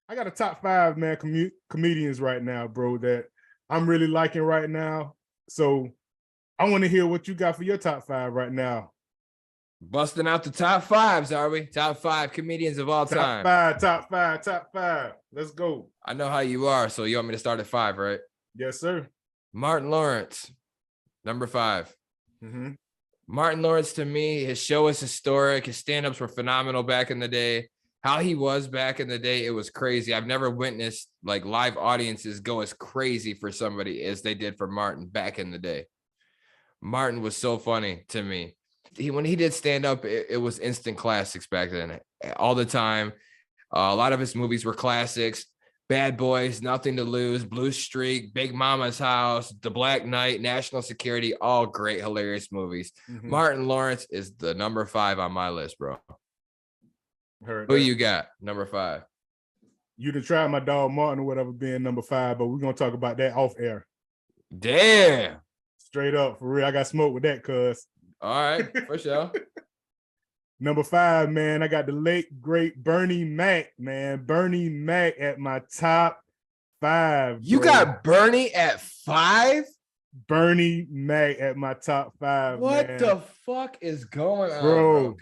I got a top five, man, comedians right now, bro, that I'm really liking right now. So I want to hear what you got for your top five right now. Busting out the top fives, are we? Top five comedians of all Top time. five, top five, top five. Let's go. I know how you are, so you want me to start at five, right? Yes, sir. Martin Lawrence, number five. Mm-hmm. Martin Lawrence, to me, his show is historic. His stand-ups were phenomenal back in the day. How he was back in the day, it was crazy. I've never witnessed like live audiences go as crazy for somebody as they did for Martin back in the day. Martin was so funny to me. When he did stand up, it was instant classics back then, all the time. A lot of his movies were classics. Bad Boys, Nothing to Lose, Blue Streak, Big Mama's House, The Black Knight, National Security, all great, hilarious movies. Mm-hmm. Martin Lawrence is the number five on my list, bro. Heard Who that. you got? Number five. You'd have tried my dog Martin or whatever being number five, but we're gonna talk about that off air. Damn. Straight up, for real. I got smoked with that, cuz. All right, for sure. Number five, man, I got the late, great Bernie Mac, man. Bernie Mac at my top five. You bro. got Bernie at five? Bernie Mac at my top five. What man. the fuck is going on, bro?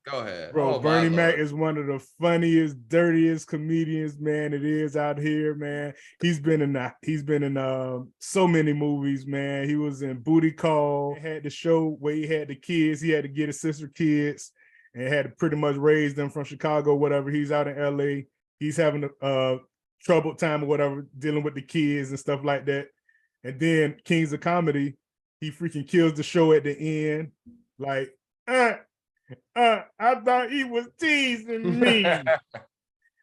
Go ahead. Bro, Oh, Bernie Mac is one of the funniest, dirtiest comedians, man, it is out here, man. He's been in so many movies, man. He was in Booty Call, had the show where he had the kids, he had to get his sister kids and had to pretty much raise them from Chicago, whatever. He's out in LA. He's having a troubled time or whatever, dealing with the kids and stuff like that. And then Kings of Comedy, he freaking kills the show at the end. Like, I thought he was teasing me.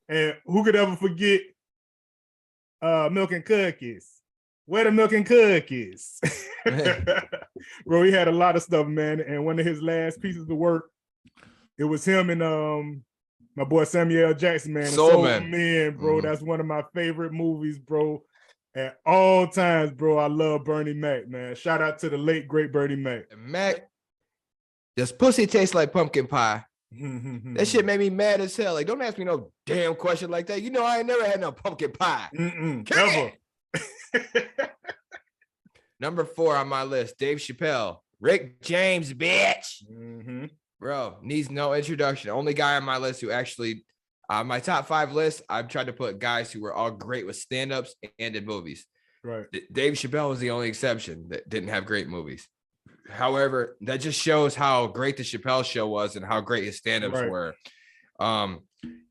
And who could ever forget Milk and Cookies? Where the Milk and Cookies? Bro, he had a lot of stuff, man. And one of his last pieces of work, it was him and my boy Samuel Jackson, man. Soul Man, bro. Mm-hmm. That's one of my favorite movies, bro. At all times, bro, I love Bernie Mac, man. Shout out to the late, great Bernie Mac. Mac, does pussy taste like pumpkin pie? That shit made me mad as hell. Like, don't ask me no damn question like that. You know, I ain't never had no pumpkin pie. Ever. Number four on my list, Dave Chappelle. Rick James, bitch. Mm-hmm. Bro, needs no introduction. Only guy on my list who actually... my top five list, I've tried to put guys who were all great with stand-ups and in movies. Right. Dave Chappelle was the only exception that didn't have great movies. However, that just shows how great the Chappelle show was and how great his stand-ups were.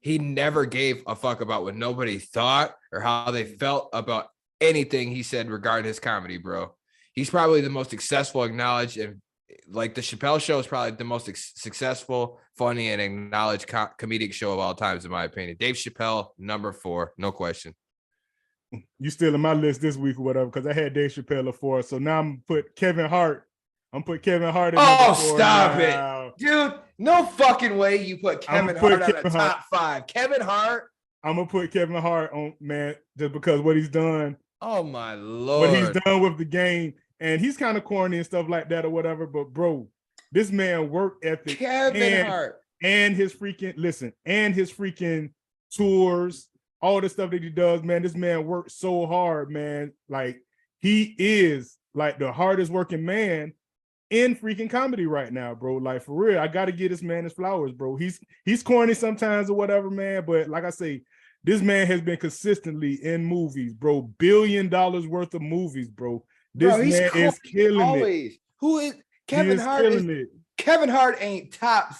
He never gave a fuck about what nobody thought or how they felt about anything he said regarding his comedy, bro. He's probably the most successful, acknowledged, and like the Chappelle show is probably the most successful, funny, and acknowledged comedic show of all times, in my opinion. Dave Chappelle, number four, no question. You still in my list this week or whatever, because I had Dave Chappelle at four. So now I'm put Kevin Hart. Kevin Hart. Oh, stop it, dude! No fucking way you put Kevin Hart on the top five. Kevin Hart. I'm gonna put Kevin Hart on, man, just because what he's done. Oh my Lord! What he's done with the game. And he's kind of corny and stuff like that or whatever, but bro, this man work ethic. Kevin Hart. And his freaking tours, all the stuff that he does, man. This man works so hard, man. Like, he is like the hardest working man in freaking comedy right now, bro. Like, for real, I gotta give this man his flowers, bro. He's corny sometimes or whatever, man. But like I say, this man has been consistently in movies, bro. $1 billion worth of movies, bro. This man is killing it. Who is Kevin Hart? Kevin Hart ain't top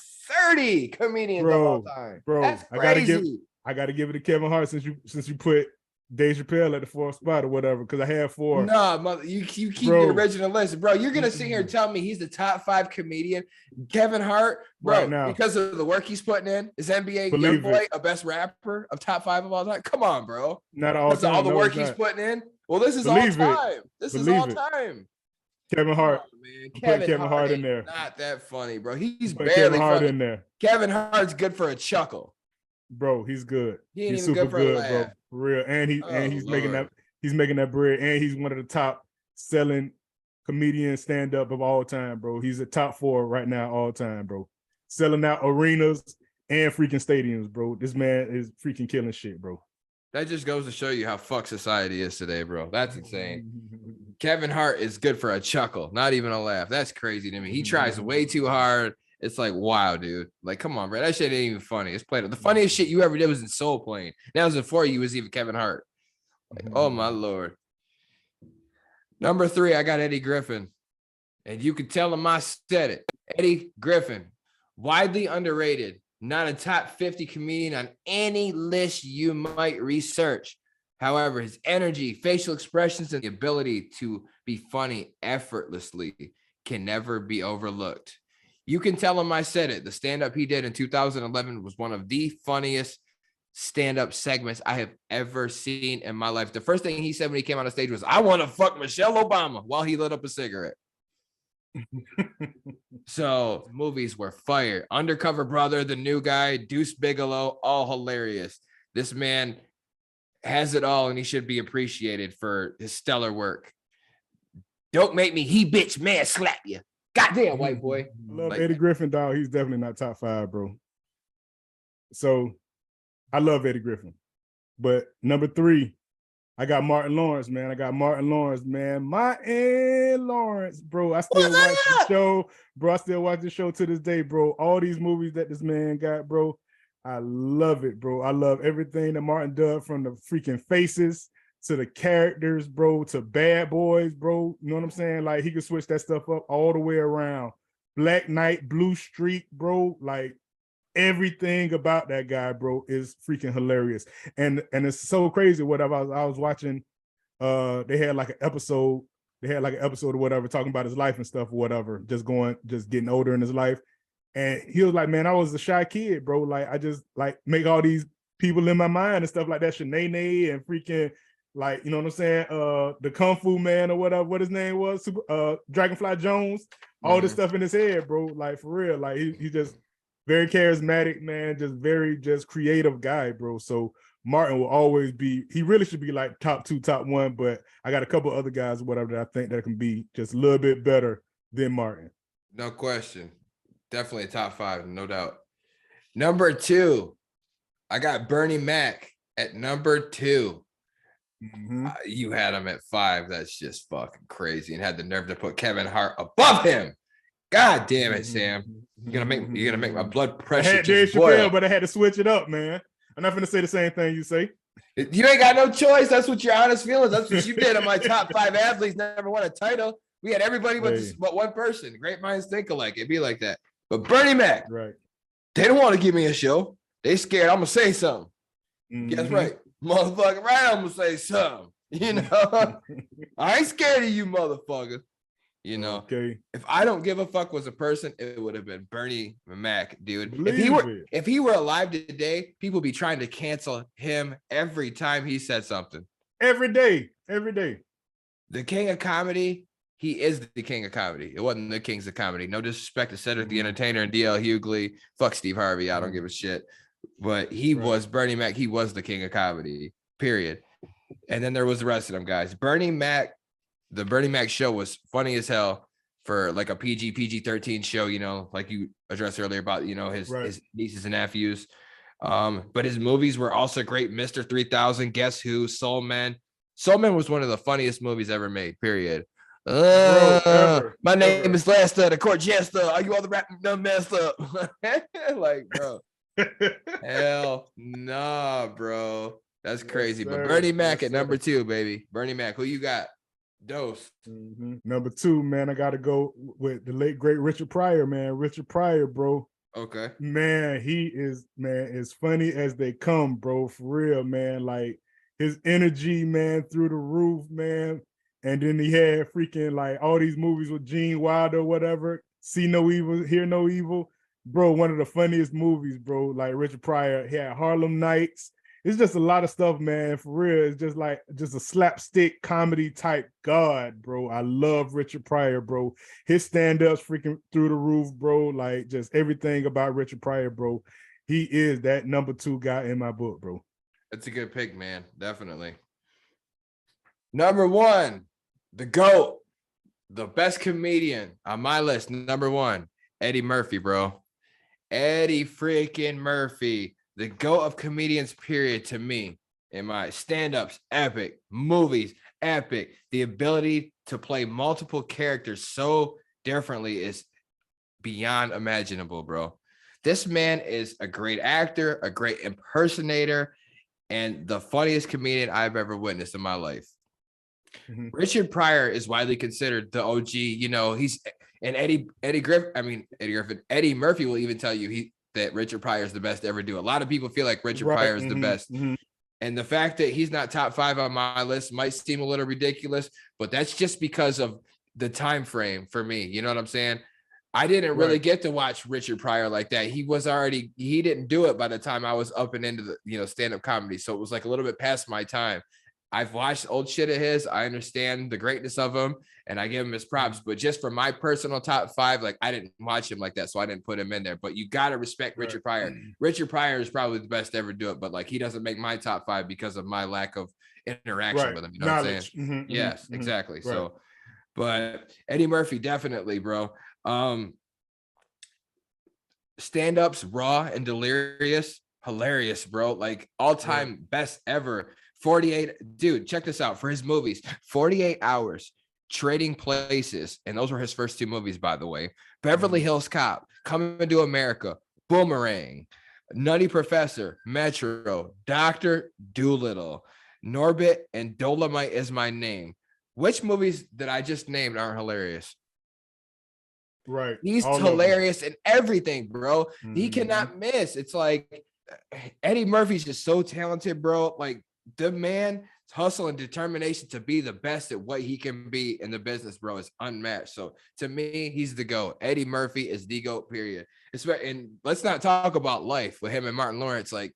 30 comedians of all time. Bro, that's crazy. I gotta give it to Kevin Hart since you put Dave Chappelle at the fourth spot or whatever, because I had four. Nah, mother, you keep your original list, bro. You're gonna sit here and tell me he's the top five comedian, Kevin Hart, bro, right now, because of the work he's putting in. Is NBA YoungBoy a best rapper of top five of all time? Come on, bro. Not all time. All the work he's putting in. Well, this is all time. This is all time. Kevin Hart. Kevin Hart in there. Not that funny, bro. He's barely funny. In there. Kevin Hart's good for a chuckle. Bro, he's good. He's super good, bro. For real. And he's making that bread. And he's one of the top selling comedian stand-up of all time, bro. He's a top four right now, all time, bro. Selling out arenas and freaking stadiums, bro. This man is freaking killing shit, bro. That just goes to show you how fucked society is today, bro. That's insane. Kevin Hart is good for a chuckle, not even a laugh. That's crazy to me. He tries way too hard. It's like, wow, dude. Like, come on, bro. That shit ain't even funny. It's played. The funniest shit you ever did was in Soul Plane. That was before you was even Kevin Hart. Like, oh my Lord. Number 3, I got Eddie Griffin. And you can tell him I said it. Eddie Griffin, widely underrated, not a top 50 comedian on any list you might research. However, his energy, facial expressions, and the ability to be funny effortlessly can never be overlooked. You can tell him I said it. The stand-up he did in 2011 was one of the funniest stand-up segments I have ever seen in my life. The first thing he said when he came on the stage was, I want to fuck Michelle Obama, while he lit up a cigarette. So movies were fire. Undercover Brother, The New Guy, Deuce Bigelow, all hilarious. This man has it all, and he should be appreciated for his stellar work. Don't make me he bitch man slap you. Goddamn white boy. Love like, Eddie Griffin, dog. He's definitely not top 5, bro. So I love Eddie Griffin. But number 3, I got Martin Lawrence, man. Martin Lawrence, bro. I still watch the show, bro. I still watch the show to this day, bro. All these movies that this man got, bro. I love it, bro. I love everything that Martin does, from the freaking faces to the characters, bro, to Bad Boys, bro. You know what I'm saying? Like, he could switch that stuff up all the way around. Black Knight, Blue Streak, bro. Like, everything about that guy, bro, is freaking hilarious. And it's so crazy. Whatever I was watching, they had like an episode or whatever, talking about his life and stuff or whatever, just getting older in his life. And he was like, man, I was a shy kid, bro. Like, I just like make all these people in my mind and stuff like that. Shanae and freaking, like, you know what I'm saying? The Kung Fu Man or whatever, what his name was, Dragonfly Jones, all this stuff in his head, bro. Like, for real. Like, he just very charismatic, man, just creative guy, bro. So Martin will always be, he really should be like top 2, top 1, but I got a couple other guys or whatever that I think that can be just a little bit better than Martin. No question. Definitely a top 5, no doubt. Number 2, I got Bernie Mac at number 2. You had him at 5. That's just fucking crazy. And had the nerve to put Kevin Hart above him. God damn it, Sam. You're gonna make my blood pressure just boil. But I had to switch it up, man. I'm not gonna say the same thing you say. You ain't got no choice. That's what your honest feelings. That's what you did. On my top 5 athletes never won a title. We had everybody but one person. Great minds think alike. It'd be like that. But Bernie Mac, right? They don't want to give me a show. They scared I'm gonna say something. Guess right, motherfucker. Right, I'm gonna say something. You know, I ain't scared of you, motherfucker. You know, okay. If I don't give a fuck was a person, it would have been Bernie Mac, dude. If he were alive today, people be trying to cancel him every time he said something. Every day. The king of comedy. He is the king of comedy. It wasn't the kings of comedy. No disrespect to Cedric the Entertainer and DL Hughley. Fuck Steve Harvey. I don't give a shit. But he was Bernie Mac. He was the king of comedy, period. And then there was the rest of them guys. Bernie Mac, the Bernie Mac show was funny as hell for like a PG-13 show, you know, like you addressed earlier about, you know, his nieces and nephews. But his movies were also great. Mr. 3000, Guess Who, Soul Man. Soul Man was one of the funniest movies ever made, period. My name is Lester, the court jester. Are you all the rap done messed up? Like, bro. Hell nah, bro. That's crazy. But Bernie Mac at number 2, baby. Bernie Mac, who you got? Dose. Number 2, man, I gotta go with the late great Richard Pryor, man. Richard Pryor, bro. Okay. Man, he is, man, as funny as they come, bro. For real, man. Like, his energy, man, through the roof, man. And then he had freaking like all these movies with Gene Wilder or whatever. See No Evil, Hear No Evil. Bro, one of the funniest movies, bro. Like Richard Pryor. He had Harlem Nights. It's just a lot of stuff, man. For real. It's just like just a slapstick comedy type god, bro. I love Richard Pryor, bro. His stand-ups freaking through the roof, bro. Like just everything about Richard Pryor, bro. He is that number 2 guy in my book, bro. That's a good pick, man. Definitely. Number 1. The GOAT, the best comedian on my list, number 1, Eddie Murphy, bro. Eddie freaking Murphy, the GOAT of comedians, period, to me. in my stand-ups, epic. Movies, epic. The ability to play multiple characters so differently is beyond imaginable, bro. This man is a great actor, a great impersonator, and the funniest comedian I've ever witnessed in my life. Mm-hmm. Richard Pryor is widely considered the OG. You know, he's and Eddie Murphy will even tell you that Richard Pryor is the best to ever do. A lot of people feel like Richard Pryor is the best. Mm-hmm. And the fact that he's not top 5 on my list might seem a little ridiculous, but that's just because of the time frame for me. You know what I'm saying? I didn't really get to watch Richard Pryor like that. He didn't do it by the time I was up and into the, stand-up comedy. So it was like a little bit past my time. I've watched old shit of his. I understand the greatness of him and I give him his props, but just for my personal top 5, like I didn't watch him like that. So I didn't put him in there, but you got to respect Richard Pryor. Richard Pryor is probably the best to ever do it, but like, he doesn't make my top 5 because of my lack of interaction with him. You know what I'm saying? Mm-hmm, yes, exactly. Right. So, but Eddie Murphy, definitely, bro. Stand-ups, Raw and Delirious, hilarious, bro. Like all-time best ever. 48, dude, check this out. For his movies, 48 Hours, Trading Places, and those were his first 2 movies, by the way. Beverly Hills Cop, Coming to America, Boomerang, Nutty Professor, Metro, Dr. Dolittle, Norbit, and Dolomite Is My Name. Which movies that I just named aren't hilarious? Right. He's hilarious in everything, bro. Mm-hmm. He cannot miss. It's like Eddie Murphy's just so talented, bro. Like the man's hustle and determination to be the best at what he can be in the business, bro, is unmatched. So to me, he's the GOAT. Eddie Murphy is the GOAT, period. And let's not talk about life with him and Martin Lawrence. Like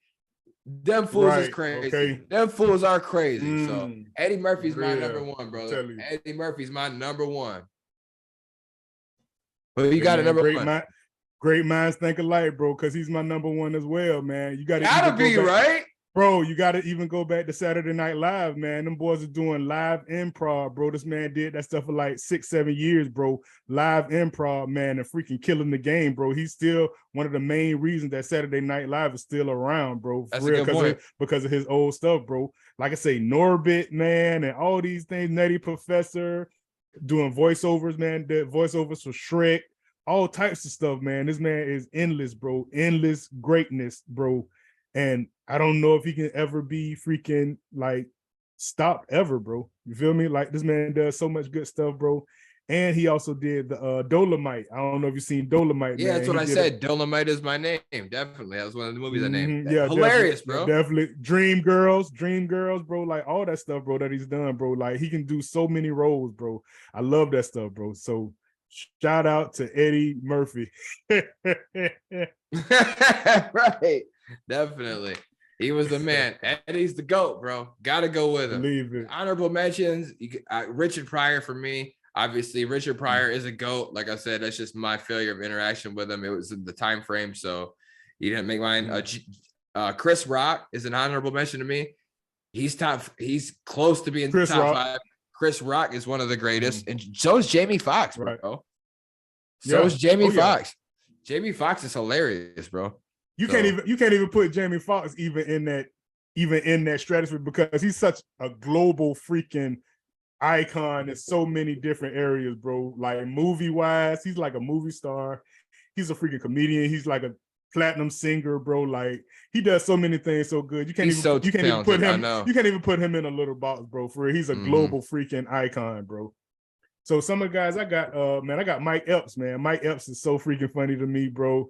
them fools is crazy. Okay. Them fools are crazy. So Eddie Murphy's my number one, brother. Eddie Murphy's my number one. But you got a number one. Great minds think alike, bro, because he's my number one as well, man. You gotta be right. Bro, you got to even go back to Saturday Night Live, man. Them boys are doing live improv, bro. This man did that stuff for like 6-7 years, bro. Live improv, man, and freaking killing the game, bro. He's still one of the main reasons that Saturday Night Live is still around, bro. That's a good point. Because of his old stuff, bro. Like I say, Norbit, man, and all these things, Nutty Professor, doing voiceovers, man. The voiceovers for Shrek, all types of stuff, man. This man is endless, bro. Endless greatness, bro. And I don't know if he can ever be freaking like stopped ever, bro. You feel me? Like this man does so much good stuff, bro. And he also did the Dolomite. I don't know if you've seen Dolomite. Yeah, man. That's what I said. Dolomite Is My Name. Definitely. That was one of the movies I named. Yeah, hilarious, bro. Definitely. Dream Girls, bro. Like all that stuff, bro, that he's done, bro. Like he can do so many roles, bro. I love that stuff, bro. So shout out to Eddie Murphy. Right. Definitely. He was the man. Eddie's the GOAT, bro. Gotta go with him. Believe it. Honorable mentions, Richard Pryor for me. Obviously, Richard Pryor is a GOAT. Like I said, that's just my failure of interaction with him. It was in the time frame, so he didn't make mine. Chris Rock is an honorable mention to me. He's close to being top 5. Chris Rock is one of the greatest, and so is Jamie Foxx, bro. Right. So is Jamie Foxx. Jamie Foxx is hilarious, bro. You can't even put Jamie Foxx even in that stratosphere because he's such a global freaking icon in so many different areas, bro. Like movie wise, he's like a movie star. He's a freaking comedian. He's like a platinum singer, bro. Like he does so many things so good. You can't even put him in a little box, bro. For real. He's a global freaking icon, bro. So some of the guys I got, I got Mike Epps, man. Mike Epps is so freaking funny to me, bro.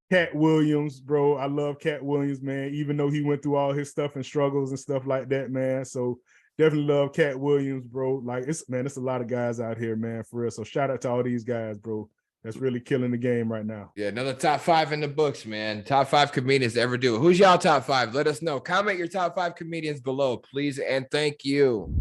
Cat Williams, bro. I love Cat Williams, man, even though he went through all his stuff and struggles and stuff like that, man. So definitely love Cat Williams, bro. Like it's a lot of guys out here, man, for real. So shout out to all these guys, bro. That's really killing the game right now. Yeah, another top 5 in the books, man. Top 5 comedians to ever do it. Who's y'all top 5? Let us know. Comment your top 5 comedians below, please, and thank you.